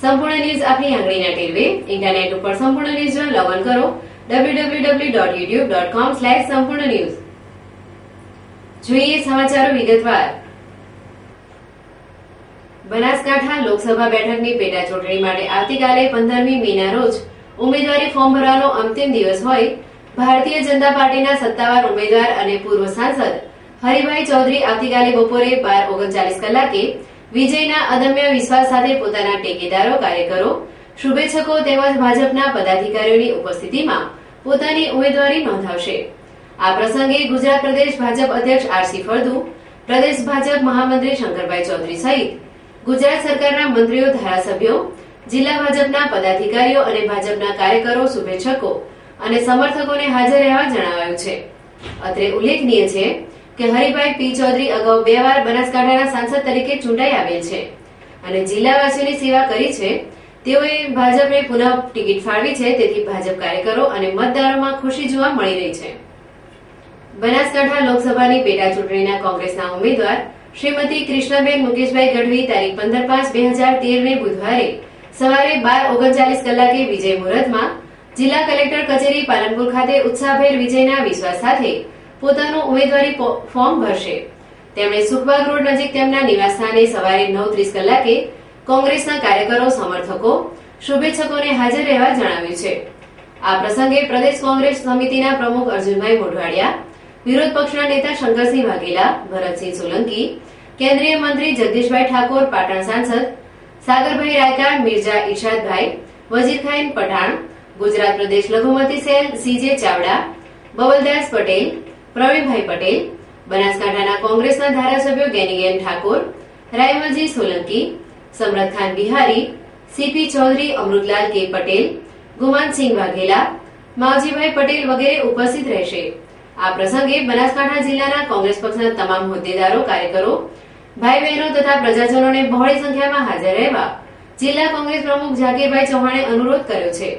સંપૂર્ણ ન્યૂઝ આપની આંગળીના ટેરવે ઇન્ટરનેટ ઉપર સંપૂર્ણ ન્યૂઝમાં લોગિન કરો www.youtube.com/સંપૂર્ણ ન્યૂઝ। જોઈએ સમાચારો વિગતવાર। બનાસકાંઠા લોકસભા બેઠકની પેટા ચૂંટણી માટે આવતીકાલે 15મી મેના રોજ ઉમેદવારી ફોર્મ ભરવાનો અંતિમ દિવસ હોય ભારતીય જનતા પાર્ટીના સત્તાવાર ઉમેદવાર અને પૂર્વ સાંસદ હરિભાઈ ચૌધરી આવતીકાલે બપોરે 12:39 કલાકે વિજયના અદમ્ય વિશ્વાસ સાથે પોતાના ટેકેદારો, કાર્યકરો, શુભેચ્છકો તેમજ ભાજપના પદાધિકારીઓની ઉપસ્થિતિમાં પોતાની ઉમેદવારી નોંધાવશે। આ પ્રસંગે ગુજરાત પ્રદેશ ભાજપ અધ્યક્ષ આરસી ફળદુ, પ્રદેશ ભાજપ મહામંત્રી શંકરભાઈ ચૌધરી સહિત ગુજરાત સરકારના મંત્રીઓ, ધારાસભ્યો, જિલ્લા ભાજપના પદાધિકારીઓ અને ભાજપના કાર્યકરો, શુભેચ્છકો અને સમર્થકોને હાજર રહેવા જણાવાયું છે। અત્રે ઉલ્લેખનીય છે કે હરિભાઈ પી ચૌધરી અગાઉ 2 વાર બનાસકાંઠાના સાંસદ તરીકે ચૂંટાઈ આવેલ છે અને જિલ્લાવાસીઓની સેવા કરી છે। તેઓએ ભાજપને પુનઃ ટિકિટ ફાળવી છે, તેથી ભાજપ કાર્યકરો અને મતદારોમાં ખુશી જોવા મળી રહી છે। બનાસકાંઠા લોકસભાની પેટા ચૂંટણીના કોંગ્રેસના ઉમેદવાર શ્રીમતી કૃષ્ણાબેન મુકેશભાઈ ગઢવી તારીખ 15/5/2013 બુધવારે સવારે 12:39 કલાકે વિજય મુહૂર્તમાં જિલ્લા કલેક્ટર કચેરી પાલનપુર ખાતે ઉત્સાહભેર વિજયના વિશ્વાસ સાથે પોતાનું ઉમેદવારી ફોર્મ ભરશે। તેમણે સુખબાગ રોડ નજીક તેમના નિવાસસ્થાને સવારે 9:30 કલાકે કોંગ્રેસના કાર્યકરો, સમર્થકો, શુભેચ્છકોને હાજર રહેવા જણાવ્યું છે। આ પ્રસંગે પ્રદેશ કોંગ્રેસ સમિતિના પ્રમુખ અર્જુનભાઈ મોઢવાડિયા, વિરોધ પક્ષના નેતા શંકરસિંહ વાઘેલા, ભરતસિંહ સોલંકી, કેન્દ્રીય મંત્રી જગદીશભાઈ ઠાકોર, પાટણ સાંસદ સાગરભાઈ રાયકા, મિર્ઝા ઇરશાદભાઈ, વજીરખાન પઠાણ, ગુજરાત પ્રદેશ લઘુમતી સેલ સીજે ચાવડા, બબલદાસ પટેલ, પ્રવીણભાઈ પટેલ, બનાસકાંઠાના કોંગ્રેસના ધારાસભ્યો ગેનીગેન ઠાકોર, રાયમલજી સોલંકી, સમરતખાન બિહારી, સીપી ચૌધરી, અમૃતલાલ કે પટેલ, ગુમાનસિંહ વાઘેલા, માવજીભાઈ પટેલ વગેરે ઉપસ્થિત રહેશે। આ પ્રસંગે બનાસકાંઠા જિલ્લાના કોંગ્રેસ પક્ષના તમામ હોદ્દેદારો, કાર્યકરો, ભાઈ બહેનો તથા પ્રજાજનોને બહોળી સંખ્યામાં હાજર રહેવા જિલ્લા કોંગ્રેસ પ્રમુખ ઝાકીરભાઈ ચૌહાણે અનુરોધ કર્યો છે।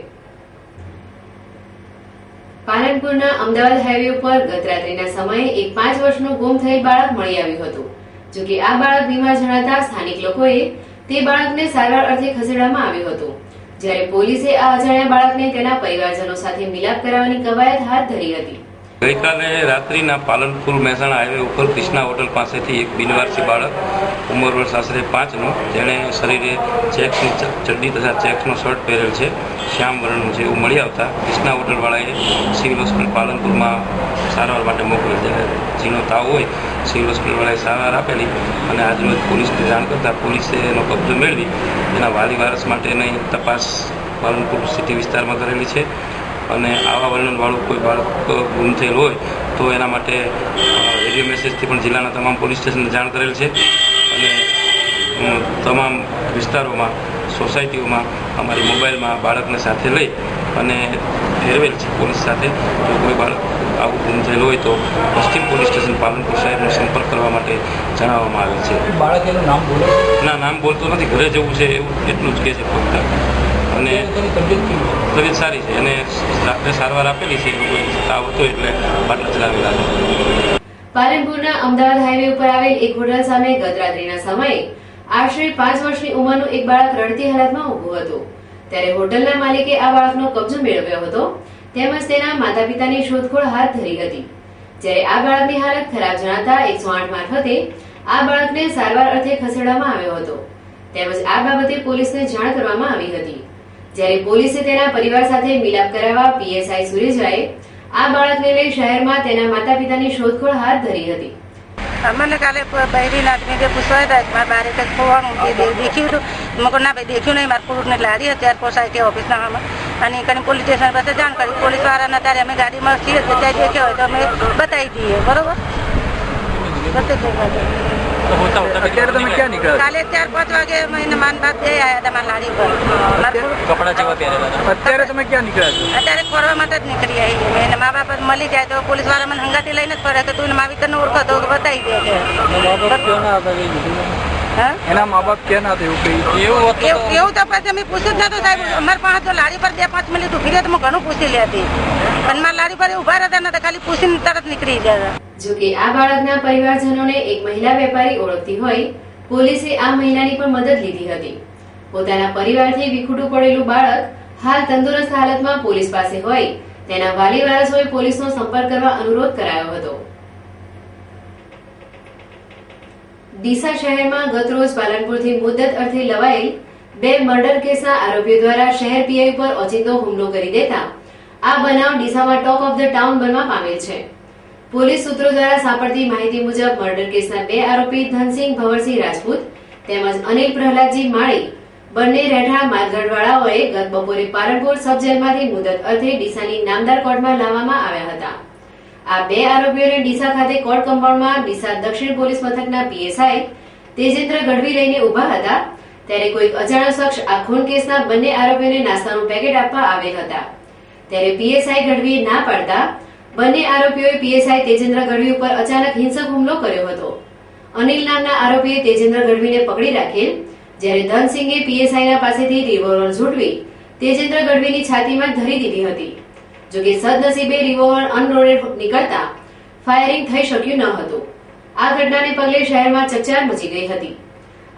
પાલનપુરના અમદાવાદ હાઈવે ઉપર ગત રાત્રિના સમયે એક 5 વર્ષનું ગુમ થયેલ બાળક મળી આવ્યું હતું। જો કે આ બાળક બીમાર જણાતા સ્થાનિક લોકોએ તે બાળકને સારવાર અર્થે ખસેડવામાં આવ્યું હતું, જ્યારે પોલીસે આ અજાણ્યા બાળકને તેના પરિવારજનો સાથે મિલાપ કરાવવાની કવાયત હાથ ધરી હતી। ગઈકાલે રાત્રિના પાલનપુર મહેસાણા હાઈવે ઉપર કૃષ્ણા હોટલ પાસેથી એક બિનવારસી બાળક ઉંમર વર્ષ આશરે 5નું, જેણે શરીરે ચેક્સની ચડ્ડી તથા ચેક્સનો શર્ટ પહેરેલ છે, શ્યામ વર્ણનું છે, એવું મળી આવતા કૃષ્ણા હોટલવાળાએ સિવિલ હોસ્પિટલ પાલનપુરમાં સારવાર માટે મોકલેલ છે। જેનો તાવ હોય સિવિલ હોસ્પિટલવાળાએ સારવાર આપેલી અને આજરોજ પોલીસને જાણ કરતાં પોલીસે એનો કબજો મેળવી એના વાલી વારસ માટેની તપાસ પાલનપુર સિટી વિસ્તારમાં કરેલી છે અને આવા વર્ણનવાળું કોઈ બાળક ગુમ થયેલ હોય તો એના માટે રેડિયો મેસેજથી પણ જિલ્લાના તમામ પોલીસ સ્ટેશનને જાણ કરેલ છે અને તમામ વિસ્તારોમાં, સોસાયટીઓમાં અમારી મોબાઈલમાં બાળકને સાથે લઈ અને ફેરવેલ છે પોલીસ સાથે। જો કોઈ બાળક આવું ગુમ થયેલ હોય તો પશ્ચિમ પોલીસ સ્ટેશન પાલનપુર સાહેબનો સંપર્ક કરવા માટે જણાવવામાં આવેલ છે। બાળક એનું નામ બોલે? ના, નામ બોલતો નથી, ઘરે જવું છે એવું એટલું જ કહે છે ફક્ત। અને તબિયત સારી છે અને રાત્રે સારવાર આપેલી છે, તાવ હતો એટલે બાટલા ચલાવેલા છે। પાલનપુરના અમદાવાદ હાઈવે ઉપર આવેલ એક હોટલ સામે ગત રાત્રિના સમયે આશરે 5 વર્ષની ઉંમરનું એક બાળક રડતી હાલતમાં ઊભું હતું, ત્યારે હોટલના માલિકે આ બાળકનો કબજો મેળવ્યો હતો તેમજ તેના માતા પિતાની શોધખોળ હાથ ધરી હતી, જ્યારે આ બાળકની હાલત ખરાબ જણાતા 108 મારફતે આ બાળકને સારવાર અર્થે ખસેડવામાં આવ્યો હતો તેમજ આ બાબતે પોલીસને જાણ કરવામાં આવી હતી, જ્યારે પોલીસે તેના પરિવાર સાથે મિલાપ કરાવવા પીએસઆઈ સુરેજાએ આ બાળકને લઈ શહેરમાં તેના માતા પિતાની શોધખોળ હાથ ધરી હતી। मैंने काले बहरीन आदमी के पूछा था मैं बारे तक फोन देखी तो मगर ना भाई देखी नहीं मारे पुलिस ने लारी है त्यार सोसाइटी ऑफिस ना हम અને કઈ પોલીસ સ્ટેશન પાસે જાણ કરી, પોલીસ વાળાના ત્યારે અમે ગાડીમાં છીએ ત્યાં દેખ્યો હોય તો અમે બતાવી દઈએ, બરોબર? અત્યારે તમે ક્યાં નીકળ્યા? કાલે 4-5 વાગે મહિને માન બાપ જઈ આવ્યા હતા મારા લારી પર। કપડા જેવા પહેરેલા હતા? અત્યારે તમે ક્યાં નીકળ્યા છો? અત્યારે ફરવા માટે જ નીકળી આવી એને મા બાપ મળી જાય તો પોલીસ વાળા મને હંગાથી લઈને જ ફરે તો તું માવિતરને ઓળખો તો બતાવી દે છે। એના મા બાપ ક્યાં ના થયું? એવું તો પછી અમે પૂછ્યું જ નતું સાહેબ, અમારી પાસે તો લારી પર 2-5 મિનિટ ઉભી રહે તો હું ઘણું પૂછી લેતી, પણ મારા લારી પર ઉભા રહેતા નતા, ખાલી પૂછીને તરત નીકળી જતા। જો કે આ બાળકના પરિવારજનોને એક મહિલા વેપારી ઓળખતી હોય પોલીસે આ મહિલાની પણ મદદ લીધી હતી। પોતાના પરિવારથી વિખૂટું પડેલું બાળક હાલ તંદુરસ્ત હાલતમાં પોલીસ પાસે હોય તેના વાલી વારસોએ પોલીસનો સંપર્ક કરવા અનુરોધ કરાયો હતો. ડીસા શહેરમાં ગતરોજ પાલનપુરથી મુદ્દત અર્થે લવાયેલ 2 મર્ડર કેસના આરોપીઓ દ્વારા શહેર પીઆઈ પર ઓચિંતો હુમલો કરી દેતા આ બનાવ ડીસામાં ટોક ઓફ ધ ટાઉન બનવા પામેલ છે. પોલીસ સૂત્રો દ્વારા સાંપડતી માહિતી મુજબ મર્ડર કેસના 2 આરોપી ધનસિંહ ભવરસિંહ રાજપૂત તેમજ અનિલ પ્રહલાદજી માળી બંને રહેઠાણ માલગાડવાળાઓએ ગત બપોરે પાલનપુર સબ જેલમાંથી મુદત અર્થે ડીસાની નામદાર કોર્ટમાં લાવવામાં આવ્યા હતા. આ 2 આરોપીઓને ડીસા ખાતે કોર્ટ કમ્પાઉન્ડમાં ડીસા દક્ષિણ પોલીસ મથકના પીએસઆઈ તેજેન્દ્ર ગઢવી લઈને ઉભા હતા ત્યારે કોઈક અજાણ્યો શખ્સ આ ખૂન કેસના બંને આરોપીઓને નાસ્તાનું પેકેટ આપવા આવેલ હતા. ત્યારે પીએસઆઈ ગઢવીએ ના પાડતા બંને આરોપીઓએ પીએસઆઈ તેજેન્દ્ર ગઢવી ઉપર અચાનક હિંસક હુમલો કર્યો હતો. અનિલ નામના આરોપીએ તેજેન્દ્ર ગઢવીને પકડી રાખેલ જ્યારે ધનસિંહે પીએસઆઈના પાસેથી રિવોલ્વર ઝૂંટવી તેજેન્દ્ર ગઢવીની છાતીમાં ધરી દીધી હતી. જોકે સદનસીબે રિવોલ્વર અનલોડેડ નીકળતા ફાયરિંગ થઈ શક્યું ન હતું. આ ઘટનાને પગલે શહેરમાં ચકચાર મચી ગઈ હતી.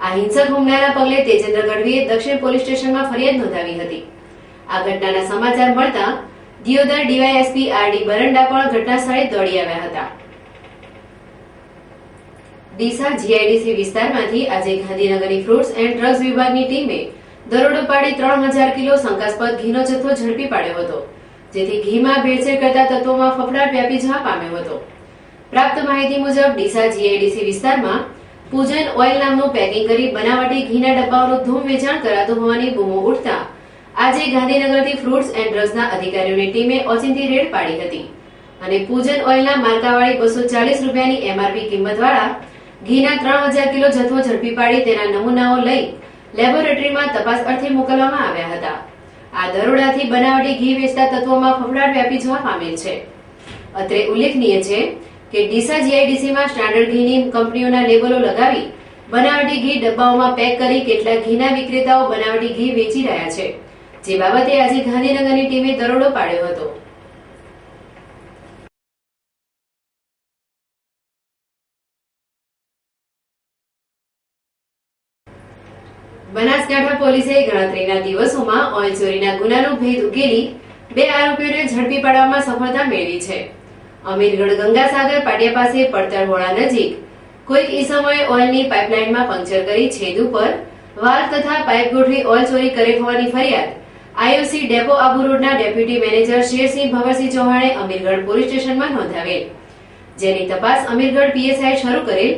આ હિંસક હુમલાના પગલે તેજેન્દ્ર ગઢવીએ દક્ષિણ પોલીસ સ્ટેશનમાં ફરિયાદ નોંધાવી હતી. આ ઘટનાના સમાચાર મળતા દિયોદર ડીવાયએસપી આરડી બરંડા પણ ઘટના સ્થળે દોડી આવ્યા હતા. ડીસા જીઆઈડીસી વિસ્તારમાંથી આજે ગાંધીનગરની ફ્રૂટ્સ એન્ડ ડ્રગ્સ વિભાગની ટીમે દરોડો પાડી 3000 કિલો શંકાસ્પદ ઘીનો જથ્થો ઝડપી પાડ્યો હતો, જેથી ઘીમાં ભેળસેળ કરતા તત્વોમાં ફફડાટ વ્યાપી જવા પામ્યો હતો. પ્રાપ્ત માહિતી મુજબ ડીસા જીઆઈડીસી વિસ્તારમાં પૂજન ઓઇલ નામનું પેકિંગ કરી બનાવટી ઘીના ડબ્બાઓનું ધૂમ વેચાણ કરાતું હોવાની બૂમો ઉઠતા આજે ગાંધીનગરથી ફ્રૂટ્સ એન્ડ ડ્રગ્સના અધિકારીઓની ટીમે ઓચિંતી રેડ પાડી હતી અને પૂજન ઓઇલના માર્કાવાળી 240 રૂપિયાની એમઆરપી કિંમતવાળા ઘીના 3000 કિલો જથ્થો ઝડપી પાડી તેના નમૂનાઓ લઈ લેબોરેટરીમાં તપાસ અર્થે મોકલવામાં આવ્યા હતા. આ દરોડાથી બનાવટી ઘી વેચતા તત્વોમાં ફફડાટ વ્યાપી જવા પામેલ છે. અત્રે ઉલ્લેખનીય છે કે ડીસા જીઆઈડીસીમાં સ્ટાન્ડર્ડ ઘીની કંપનીઓના લેબલો લગાવી બનાવટી ઘી ડબ્બાઓમાં પેક કરી કેટલાક ઘીના વિક્રેતાઓ બનાવટી ઘી વેચી રહ્યા છે, જે બાબતે આજે ગાંધીનગરની ટીમે દરોડો પાડ્યો હતો. બનાસકાંઠા પોલીસે ગણતરીના દિવસોમાં ઓઇલ ચોરીના ગુનાનો ભેદ ઉકેલી 2 આરોપીઓને ઝડપી પાડવામાં સફળતા મેળવી છે. અમીરગઢ ગંગાસાગર પાટિયા પાસે પડતરહોળા નજીક કોઈક ઈસમોએ ઓઇલની પાઇપલાઇનમાં પંક્ચર કરી છેદ ઉપર વાલ્વ તથા પાઇપ ગોઠવી ઓઇલ ચોરી કરેલ હોવાની ફરિયાદ આઈઓસી ડેપો આબુ રોડના ડેપ્યુટી મેનેજર શેરસિંહ ભવરસિંહ ચૌહાણે અમીરગઢ પોલીસ સ્ટેશનમાં નોંધાવેલ, જેની તપાસ અમીરગઢ પીએસઆઈ શરૂ કરેલ.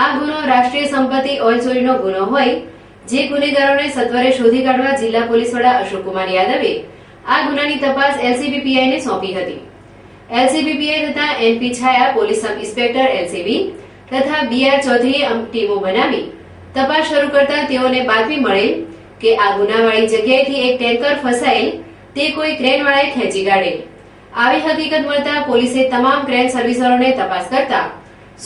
આ ગુનો રાષ્ટ્રીય સંપત્તિ ઓઇલ ચોરીનો ગુનો હોય જે ગુનેગારોને સત્વરે શોધી કાઢવા જિલ્લા પોલીસ વડા અશોકકુમાર યાદવે આ ગુનાની તપાસ એલસીબી પીઆઈને સોંપી હતી. એલસીબી પીઆઈ તથા એનપી છાયા પોલીસ સબ ઇન્સ્પેક્ટર એલસીબી તથા બીઆર ચૌધરીએ ટીમો બનાવી તપાસ શરૂ કરતા તેઓને બાતમી મળેલ કે આ ગુનાવાળી જગ્યાએથી એક ટેન્કર ફસાયેલ તે કોઈ ક્રેનવાળાએ ખેંચી કાઢેલ. આવી હકીકત મળતા પોલીસે તમામ ક્રેન સર્વિસરોને તપાસ કરતા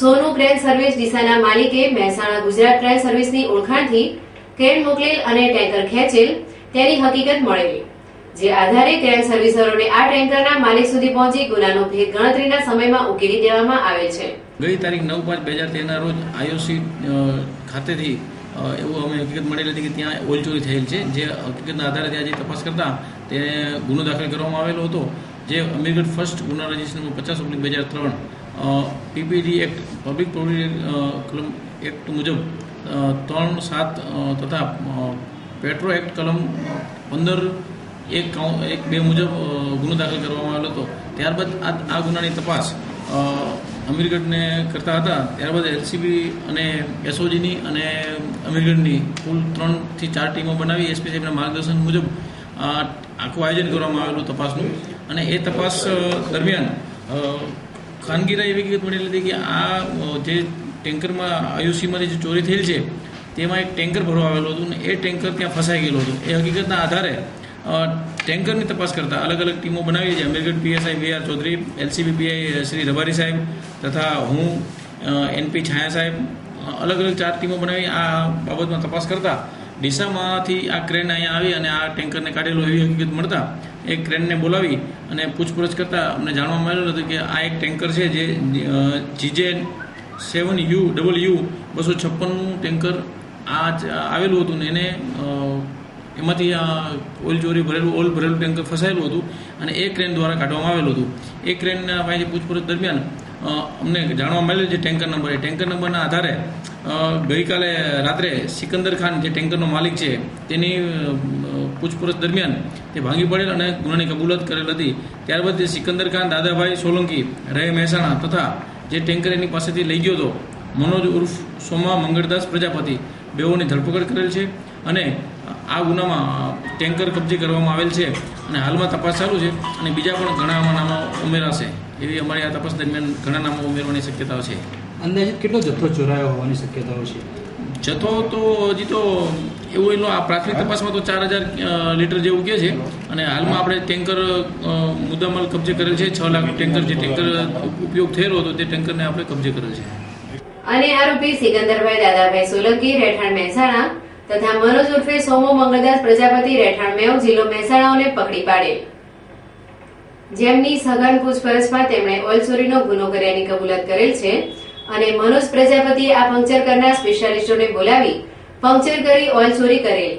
સોનુ ક્રેન સર્વિસ ડીસાના માલિકે મહેસાણા ગુજરાત ક્રેન સર્વિસની ઓળખાણથી ક્રેન મોકલેલ અને ટેન્કર ખેંચેલ તેની હકીકત મળેલી, જે આધારે ક્રેન સર્વિસરોને આ ટેન્કરના માલિક સુધી પહોંચી ગુનાનો ભેદ ગણતરીના સમયમાં ઉકેલી દેવામાં આવે છે. ગઈ તારીખ 9/5/2013ના રોજ આઈઓસી ખાતેથી એવું અમે હકીકત મળેલી હતી કે ત્યાં ઓઇલ ચોરી થયેલ છે, જે હકીકતના આધારે ત્યાં જે તપાસ કરતા તેને ગુનો દાખલ કરવામાં આવેલો હતો, જે અમીરગઢ ફર્સ્ટ ગુના register number 50/2003 PPD act public provident કલમ એક્ટ મુજબ 3(7) તથા પેટ્રો એક્ટ કલમ 15(1)(2) મુજબ ગુનો દાખલ કરવામાં આવેલો હતો. ત્યારબાદ આ ગુનાની તપાસ અમીરગઢને કરતા હતા. ત્યારબાદ એલસીબી અને એસઓજીની અને અમીરગઢની કુલ 3 થી 4 ટીમો બનાવી એસપી સાહેબના માર્ગદર્શન મુજબ આખું આયોજન કરવામાં આવેલું તપાસનું. અને એ તપાસ દરમિયાન ખાનગીરા એવી હકીકત મળેલી હતી કે આ જે ટેન્કરમાં આયુસીમાંથી જે ચોરી થયેલ છે તેમાં એક ટેન્કર ભરવા આવેલું હતું અને એ ટેન્કર ત્યાં ફસાઈ ગયેલું હતું. એ હકીકતના આધારે ટેન્કરની તપાસ કરતા અલગ અલગ ટીમો બનાવી છે. Amirgadh PSI BR Chaudhary, LCB PI Shri Rabari સાહેબ તથા હું એનપી છાયા સાહેબ અલગ અલગ 4 ટીમો બનાવી આ બાબતમાં તપાસ કરતા ડીસામાંથી આ ક્રેન અહીંયા આવી અને આ ટેન્કરને કાઢેલું એવી હકીકત મળતા એ ક્રેનને બોલાવી અને પૂછપરછ કરતા અમને જાણવા મળેલું હતું કે આ એક ટેન્કર છે જે GJ7U256નું ટેન્કર આવેલું હતું ને એને એમાંથી ઓઇલ ચોરી ઓઇલ ભરેલું ટેન્કર ફસાયેલું હતું અને એ ક્રેન દ્વારા કાઢવામાં આવેલું હતું. એ ક્રેનના પાસેથી પૂછપરછ દરમિયાન અમને જાણવા મળેલ છે ટેન્કર નંબરના આધારે ગઈકાલે રાત્રે સિકંદર ખાન જે ટેન્કરનો માલિક છે તેની પૂછપરછ દરમિયાન તે ભાંગી પડેલ અને ગુનાની કબૂલાત કરેલ હતી. ત્યારબાદ તે સિકંદર ખાન દાદાભાઈ સોલંકી રહે મહેસાણા તથા જે ટેન્કર એની પાસેથી લઈ ગયો હતો મનોજ ઉર્ફ સોમા મંગળદાસ પ્રજાપતિ બેઓની ધરપકડ કરેલ છે અને આ ગુનામાં ટેન્કર કબજે કરવામાં આવેલ છે અને હાલમાં તપાસ ચાલુ છે અને બીજા પણ ઘણા નામો ઉમેરાશે એવી અમારી આ તપાસ દરમિયાન ઘણા નામો ઉમેરવાની શક્યતાઓ છે. અંદાજિત કેટલો જથ્થો ચોરાયો હોવાની શક્યતાઓ છે? જથ્થો તો હજી તો એવું એનો આ પ્રાથમિક તપાસમાં તો 4000 લીટર જેવું કહે છે અને હાલમાં આપણે ટેન્કર મુદ્દામાલ કબજે કરેલ છે. 6 લાખ ટેન્કર જે ટેન્કર ઉપયોગ થયેલો હતો તે ટેન્કરને આપણે કબજે કરેલ છે. અને આરોપી સિકંદરભાઈ દાદાભાઈ સોલંકી રહેઠાણ મહેસાણા તથા મનોજ ઉર્ફે સોમો મંગળદાસ પ્રજાપતિ રહેઠાણ મેવ જિલ્લો મહેસાણાઓને પકડી પાડેલ, જેમની સઘન પૂછપરછમાં તેમણે ઓઇલ ચોરીનો ગુનો કર્યાની કબૂલાત કરેલ છે અને મનોજ પ્રજાપતિએ આ પંક્ચર કરનાર સ્પેશિયાલિસ્ટોને બોલાવી પંક્ચર કરી ઓઇલ ચોરી કરેલ,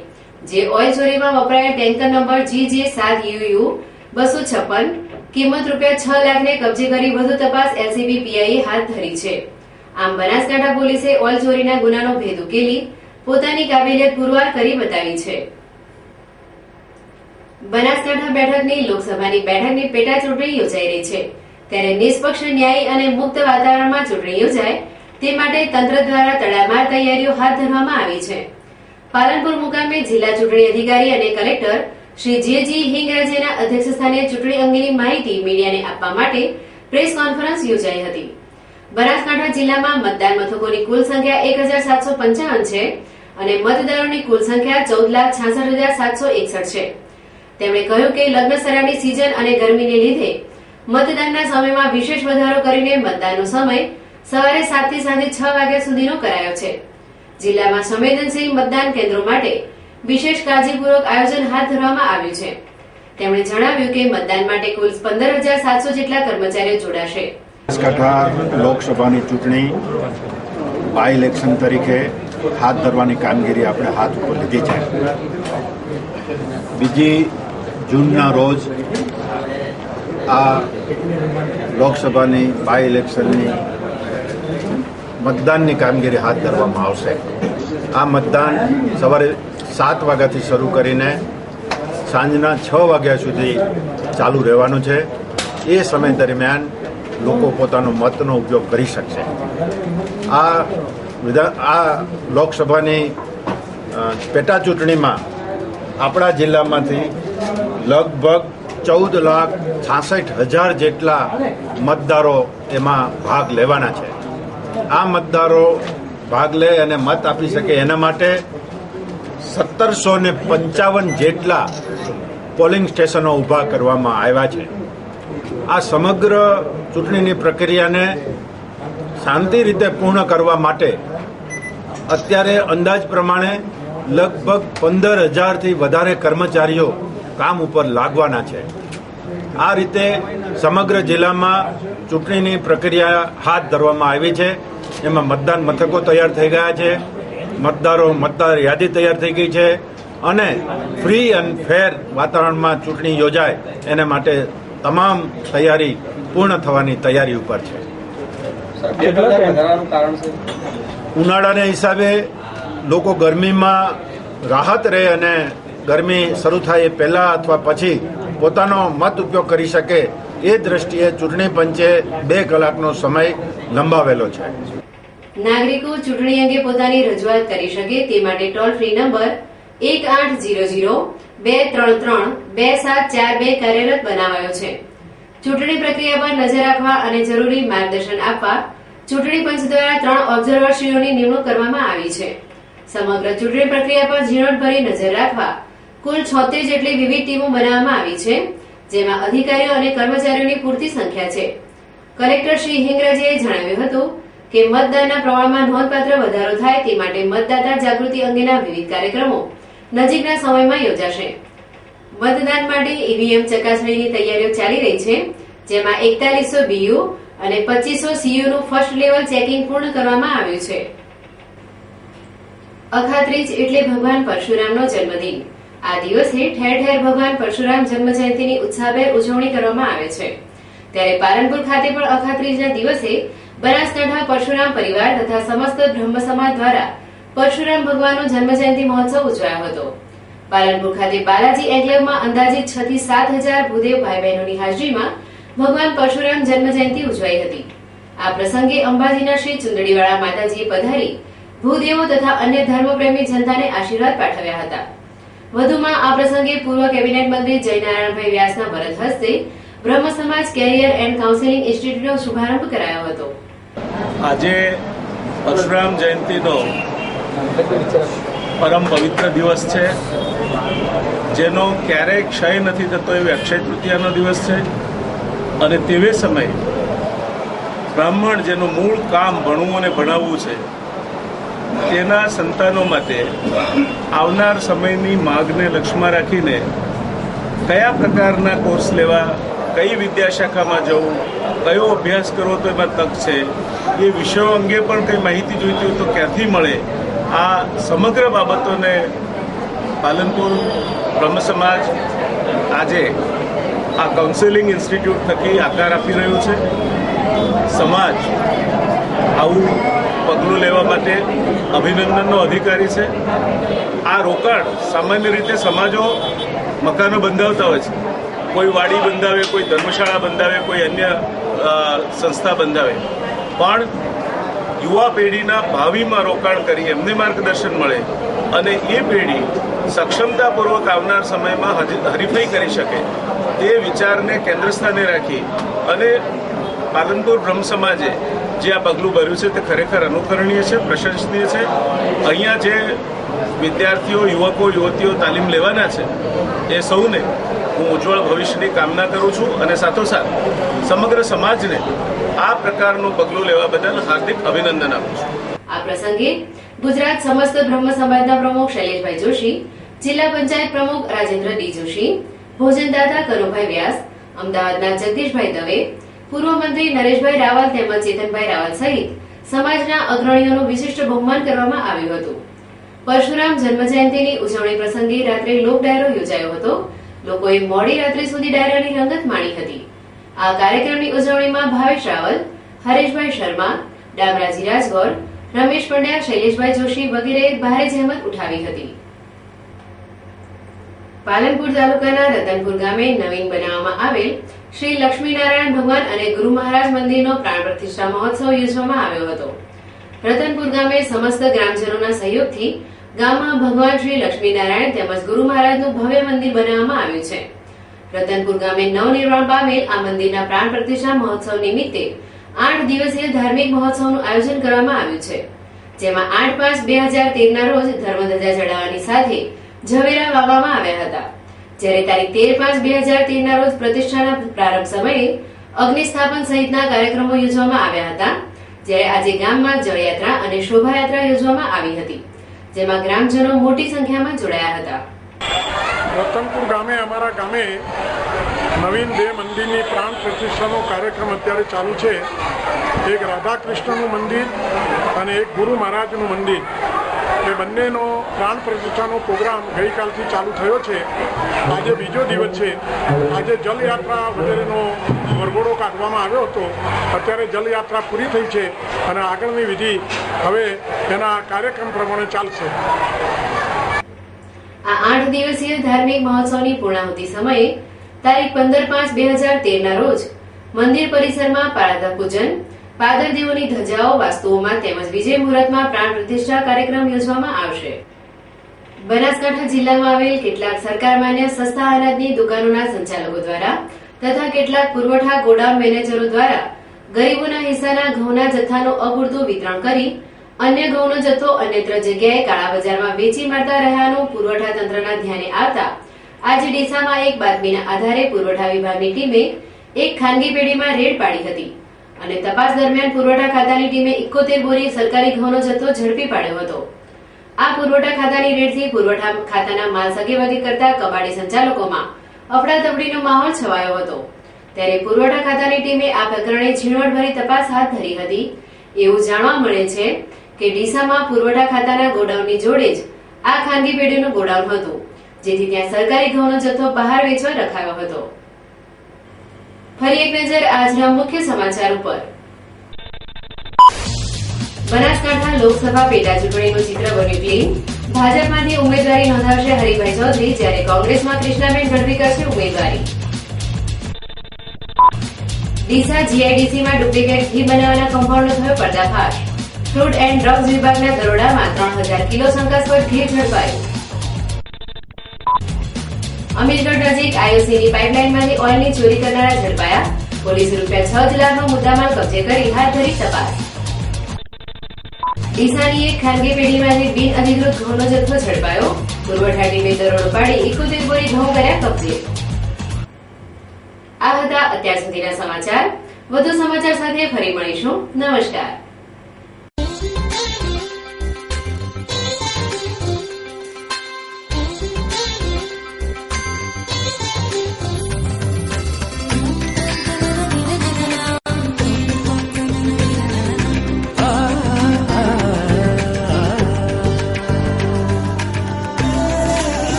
જે ઓઇલ ચોરીમાં વપરાયેલ ટેન્કર નંબર GJ7UU 256 કિંમત ₹6 લાખને કબજે કરી વધુ તપાસ LCB PIએ હાથ ધરી છે. આમ બનાસકાંઠા પોલીસે ઓઇલ ચોરીના ગુનાનો ભેદ ઉકેલી પોતાની કાબેલિયત પુરવાર કરી બતાવી છે. બનાસકાંઠા બેઠકની લોકસભાની બેઠકની પેટા ચૂંટણી યોજાઈ રહી છે, ત્યારે નિષ્પક્ષ, ન્યાયી અને મુક્ત વાતાવરણમાં ચૂંટણી યોજાય તે માટે તંત્ર દ્વારા તડામાર તૈયારીઓ હાથ ધરવામાં આવી છે. પાલનપુર મુકામે જિલ્લા ચૂંટણી અધિકારી અને કલેક્ટર શ્રી જે.જી. હિંગરાજેના અધ્યક્ષસ્થાને ચૂંટણી અંગેની માહિતી મીડિયાને આપવા માટે પ્રેસ કોન્ફરન્સ યોજાઈ હતી. બનાસકાંઠા જિલ્લામાં મતદાન મથકોની કુલ સંખ્યા 1755 છે અને મતદારોની કુલ સંખ્યા 14,66,761 છે. તેમણે કહ્યું કે લગ્ન સરાની સિઝન અને ગરમીને લીધે મતદાનના સમયમાં વિશેષ વધારો કરીને મતદાનનો સમય સવારે 7 થી સાંજે 6 વાગ્યા સુધીનો કરાયો છે. જિલ્લામાં સંવેદનશીલ મતદાન કેન્દ્રો માટે વિશેષ કાળજીપૂર્વક આયોજન હાથ ધરવામાં આવ્યું છે. તેમણે જણાવ્યું કે મતદાન માટે કુલ 15,700 જેટલા કર્મચારીઓ જોડાશે. બનાસકાંઠા લોકસભાની ચૂંટણી બાય ઇલેક્શન તરીકે હાથ ધરવાની કામગીરી આપણે હાથ ઉપર લીધી છે. 2 જૂનના રોજ આ લોકસભાની બાય ઇલેક્શનની મતદાનની કામગીરી હાથ ધરવામાં આવશે. આ મતદાન સવારે 7 વાગ્યાથી શરૂ કરીને સાંજના 6 વાગ્યા સુધી ચાલુ રહેવાનું છે. એ સમય દરમિયાન લોકો પોતાનો મતનો ઉપયોગ કરી શકશે. આ લોકસભાની પેટા ચૂંટણીમાં આપણા જિલ્લામાંથી લગભગ 14,66,000 જેટલા મતદારો એમાં ભાગ લેવાના છે. આ મતદારો ભાગ લે અને મત આપી શકે એના માટે 1755 જેટલા પોલિંગ સ્ટેશનો ઊભા કરવામાં આવ્યા છે. આ સમગ્ર ચૂંટણીની પ્રક્રિયાને શાંતિ રીતે પૂર્ણ કરવા માટે અત્યારે અંદાજ પ્રમાણે લગભગ 15,000થી વધારે કર્મચારીઓ કામ ઉપર લાગવાના છે. આ રીતે સમગ્ર જિલ્લામાં ચૂંટણીની પ્રક્રિયા હાથ ધરવામાં આવી છે. એમાં મતદાન મથકો તૈયાર થઈ ગયા છે, મતદાર યાદી તૈયાર થઈ ગઈ છે અને ફ્રી એન્ડ ફેર વાતાવરણમાં ચૂંટણી યોજાય એના માટે તમામ તૈયારી પૂર્ણ થવાની તૈયારી ઉપર છે. ઉનાળાના હિસાબે લોકો ગરમીમાં રાહત રહે અને ગરમી શરૂ થાય એ પહેલા અથવા પછી પોતાનો મત ઉપયોગ કરી શકે એ દ્રષ્ટિએ ચૂંટણી પંચે 2 કલાકનો સમય લંબાવેલો છે. નાગરિકો ચૂંટણી અંગે પોતાની રજૂઆત કરી શકે તે માટે ટોલ ફ્રી નંબર 1800-233-2742 કાર્યરત બનાવાયો છે. ચૂંટણી પ્રક્રિયા પર નજર રાખવા અને જરૂરી માર્ગદર્શન આપવા ચૂંટણી પંચ દ્વારા 3 ઓબ્ઝર્વરશ્રીઓની નિમણૂક કરવામાં આવી છે. સમગ્ર ચૂંટણી પ્રક્રિયા પર ઝીણવટભરી નજર રાખવા કુલ 76 જેટલી વિવિધ ટીમો બનાવવામાં આવી છે, જેમાં અધિકારીઓ અને કર્મચારીઓની પૂરતી સંખ્યા છે. કલેક્ટર શ્રી હિંગરાજે જણાવ્યું હતું કે મતદાનના પ્રમાણમાં નોંધપાત્ર વધારો થાય તે માટે મતદાતા જાગૃતિ અંગેના વિવિધ કાર્યક્રમો નજીકના સમયમાં યોજાશે. મતદાન માટે ઈવીએમ ચકાસણીની તૈયારીઓ ચાલી રહી છે, જેમાં 4100 BU અને 2500 CU નું ફર્સ્ટ લેવલ ચેકિંગ પૂર્ણ કરવામાં આવ્યું છે. અખાત્રીજ એટલે ભગવાન પરશુરામનો જન્મદિન. આ દિવસે ઠેર ઠેર ભગવાન પરશુરામ જન્મ જયંતિની ઉત્સાહભેર ઉજવણી કરવામાં આવે છે. ત્યારે પાલનપુર ખાતે પણ અખાત્રીજના દિવસે બનાસકાંઠા પરશુરામ પરિવાર તથા સમસ્ત બ્રહ્મ સમાજ દ્વારા પરશુરામ ભગવાનનો જન્મ જયંતિ મહોત્સવ ઉજવાયો હતો. પાલનપુર ખાતે બાલાજી એન્કલેવમાં અંદાજિત 6 થી 7,000 ભૂદેવ ભાઈ બહેનોની હાજરીમાં ભગવાન પરશુરામ જન્મ જયંતિ ઉજવાઈ હતી. આ પ્રસંગે અંબાજીના શ્રી ચુંદડીવાળા માતાજીએ પધારી ભૂદેવો તથા અન્ય ધર્મપ્રેમી જનતાને આશીર્વાદ પાઠવ્યા હતા. વધુમાં આ પ્રસંગે પૂર્વ કેબિનેટ મંત્રી જયનારાયણભાઈ વ્યાસના વરદ હસ્તે બ્રહ્મ સમાજ કેરિયર એન્ડ કાઉન્સેલિંગ ઇન્સ્ટિટ્યૂટનો શુભારંભ કરાયો હતો. આજે પરશુરામ જયંતિનો પરમ પવિત્ર દિવસ છે, જેનો ક્યારેય ક્ષય નથી થતો એવી અક્ષય તૃતીયાનો દિવસ છે. અને તેવે સમયે બ્રાહ્મણ જેનું મૂળ કામ ભણવું અને ભણાવવું છે, તેના સંતાનો માટે આવનાર સમયની માગને લક્ષ્યમાં રાખીને કયા પ્રકારના કોર્સ લેવા, કઈ વિદ્યાશાખામાં જવું, કયો અભ્યાસ કરવો તો એમાં તક છે, એ વિષયો અંગે પણ કંઈ માહિતી જોઈતી હોય તો ક્યાંથી મળે, આ સમગ્ર બાબતોને પાલનપુર બ્રહ્મ સમાજ આજે આ કાઉન્સેલિંગ ઇન્સ્ટિટ્યૂટ થકી આકાર આપી રહ્યું છે. સમાજ આવું પગલું લેવા માટે અભિનંદનનો અધિકારી છે. આ રોકાણ સામાન્ય રીતે સમાજો મકાનો બંધાવતા હોય છે. કોઈ વાડી બંધાવે, કોઈ ધર્મશાળા બંધાવે, કોઈ અન્ય સંસ્થા બંધાવે, પણ યુવા પેઢીના ભાવિમાં રોકાણ કરી એમને માર્ગદર્શન મળે અને એ પેઢી સક્ષમતાપૂર્વક આવનાર સમયમાં હરીફાઈ કરી શકે, તે વિચારને કેન્દ્ર સ્થાને રાખી અને પાલનપુર બ્રહ્મ સમાજે જે આ પગલું ભર્યું છે તે ખરેખર અનુકરણીય છે, પ્રશંસનીય છે. અહીંયા જે વિદ્યાર્થીઓ, યુવકો, યુવતીઓ તાલીમ લેવાના છે એ સૌને હું ઉજ્જવળ ભવિષ્યની કામના કરું છું અને સાથોસાથ સમગ્ર સમાજને આ પ્રકારનું પગલું લેવા બદલ હાર્દિક અભિનંદન આપું છું. આ પ્રસંગે ગુજરાત સમસ્ત બ્રહ્મ સમાજના પ્રમુખ શૈલેષભાઈ જોશી, જિલ્લા પંચાયત પ્રમુખ રાજેન્દ્ર ડી જોશી, ભોજનદાતા કનુભાઈ વ્યાસ, અમદાવાદના જગદીશભાઈ દવે, પૂર્વ મંત્રી નરેશભાઈ રાવલ તેમજ ચેતનભાઈ રાવલ સહિત સમાજના અગ્રણીઓનું વિશિષ્ટ બહુમાન કરવામાં આવ્યું હતું. પરશુરામ જન્મ જયંતિની ઉજવણી પ્રસંગે રાત્રે લોક ડાયરો યોજાયો હતો. લોકોએ મોડી રાત્રે સુધી ડાયરાની રંગત માણી હતી. આ કાર્યક્રમની ઉજવણીમાં ભાવેશ રાવલ, હરેશભાઈ શર્મા, ડામરાજી રાજગોર, રમેશ પંડ્યા, શૈલેષભાઈ જોશી વગેરે ભારે જહેમત ઉઠાવી હતી. પાલનપુર તાલુકાના રતનપુર ગામે નવીન બનાવવામાં આવેલ શ્રી લક્ષ્મીનારાયણ ભગવાન અને ગુરુ મહારાજ મંદિરનો પ્રાણ પ્રતિષ્ઠા મહોત્સવ યોજવામાં આવ્યો હતો. રતનપુર ગામે સમસ્ત ગ્રામજનોના સહયોગથી ગામમાં ભગવાન શ્રી લક્ષ્મીનારાયણ તેમજ ગુરુ મહારાજનું ભવ્ય મંદિર બનાવવામાં આવ્યું છે. રતનપુર ગામે નવનિર્માણ પામેલ આ મંદિરના પ્રાણ પ્રતિષ્ઠા મહોત્સવ નિમિત્તે 8 દિવસીય ધાર્મિક મહોત્સવનું આયોજન કરવામાં આવ્યું છે. જેમાં 8/5/2013 ના રોજ ધર્મધજા ચડાવવાની સાથે ઝવેરા વાવવામાં આવ્યા હતા. જ્યારે તારીખ 13/5/2013 ના રોજ પ્રતિષ્ઠાના પ્રારંભ સમયે અગ્નિસ્થાપન સહિતના કાર્યક્રમો યોજવામાં આવ્યા હતા. જ્યારે આજે ગામમાં જળયાત્રા અને શોભાયાત્રા યોજવામાં આવી હતી, જેમાં ગ્રામજનો મોટી સંખ્યામાં જોડાયા હતા. રતનપુર ગામે, અમારા ગામે નવીન 2 મંદિરની પ્રાણ પ્રતિષ્ઠાનો કાર્યક્રમ અત્યારે ચાલુ છે. એક રાધા કૃષ્ણનું મંદિર અને એક ગુરુ મહારાજનું મંદિર. એ બંનેનો પ્રાણ પ્રતિષ્ઠાનો પ્રોગ્રામ ગઈકાલથી ચાલુ થયો છે. આજે બીજો દિવસ છે. આજે જલયાત્રા વગેરેનો વરઘોડો કાઢવામાં આવ્યો હતો. અત્યારે જલયાત્રા પૂરી થઈ છે અને આગળની વિધિ હવે એના કાર્યક્રમ પ્રમાણે ચાલશે. આ 8 દિવસીય ધાર્મિક મહોત્સવની પૂર્ણાહુતિ સમયે તારીખ 15/5/2013 ના રોજ મંદિર પરિસરમાં પારદા પૂજન, પાદર દેવોની ધજાઓ, વાસ્તુઓમાં તેમજ વિજય મુહૂર્તમાં પ્રાણ પ્રતિષ્ઠા કાર્યક્રમ યોજવામાં આવશે. બનાસકાંઠા જિલ્લામાં આવેલ કેટલાક સરકાર માન્ય સસ્તા અનાજની દુકાનોના સંચાલકો દ્વારા તથા કેટલાક પુરવઠા ગોડાઉન મેનેજરો દ્વારા ગરીબોના હિસ્સાના ઘઉંના જથ્થાનું અપૂરતું વિતરણ કરી અન્ય ઘઉંનો જથ્થો અન્યત્ર જગ્યાએ કાળા બજારમાં વેચી મારતા રહ્યાનું પુરવઠા તંત્રના ધ્યાને આવતા આજે ડીસામાં એક બાતમીના આધારે પુરવઠા વિભાગની ટીમે એક ખાનગી પેઢીમાં રેડ પાડી હતી અને તપાસ દરમિયાન પુરવઠા ખાતાની ટીમે 71 બોરી સરકારી ઘઉંનો જથ્થો ઝડપી પાડ્યો હતો. આ પુરવઠા ખાતાની રેડથી પુરવઠા ખાતાના માલ સગેવગે કરતા કબાડી સંચાલકોમાં અફડાતફડીનો માહોલ છવાયો હતો. ત્યારે પુરવઠા ખાતાની ટીમે આ પ્રકરણે ઝીણવટભરી તપાસ હાથ ધરી હતી. એવું જાણવા મળે છે કે ડીસામાં પુરવઠા ખાતાના ગોડાઉનની જોડે જ આ ખાનગી પેઢીનું ગોડાઉન હતું, જેથી ત્યાં સરકારી ઘઉંનો જથ્થો બહાર વેચવા રખાયો હતો. ફરી એક નજર આજના મુખ્ય સમાચાર ઉપર. બનાસકાંઠા લોકસભા પેટા ચૂંટણીનું ચિત્ર બન્યું ક્લીન. ભાજપમાંથી ઉમેદવારી નોંધાવશે હરિભાઈ ચૌધરી, જ્યારે કોંગ્રેસમાં કૃષ્ણાબેન ગઢવી કરશે ઉમેદવારી. ડીસા જીઆઈડીસીમાં ડુપ્લિકેટ ઘી બનાવવાના કમ્પાઉન્ડનો થયો પર્દાફાશ. ફ્રૂટ એન્ડ ડ્રગ્સ વિભાગના દરોડામાં 3000 કિલો શંકાસ્પદ ઘી ઝડપાયું. અમીરગઢ નજીક આઈઓસીની પાઇપલાઇનમાંથી ઓઇલની ચોરી કરનારા ઝડપાયા. પોલીસે ₹6 લાખનો મુદ્દામાલ કબજે કરી હાથ ધરી તપાસ. ડીસાની એક ખાનગી પેઢીમાંથી બિનઅધિકૃત ઘઉંનો જથ્થો ઝડપાયો. પુરવઠા ટીમે દરોડો પાડી 71 બોરી ઘઉં કર્યા કબજે. આ હતા અત્યાર સુધીના સમાચાર. વધુ સમાચાર સાથે ફરી મળીશું. નમસ્કાર.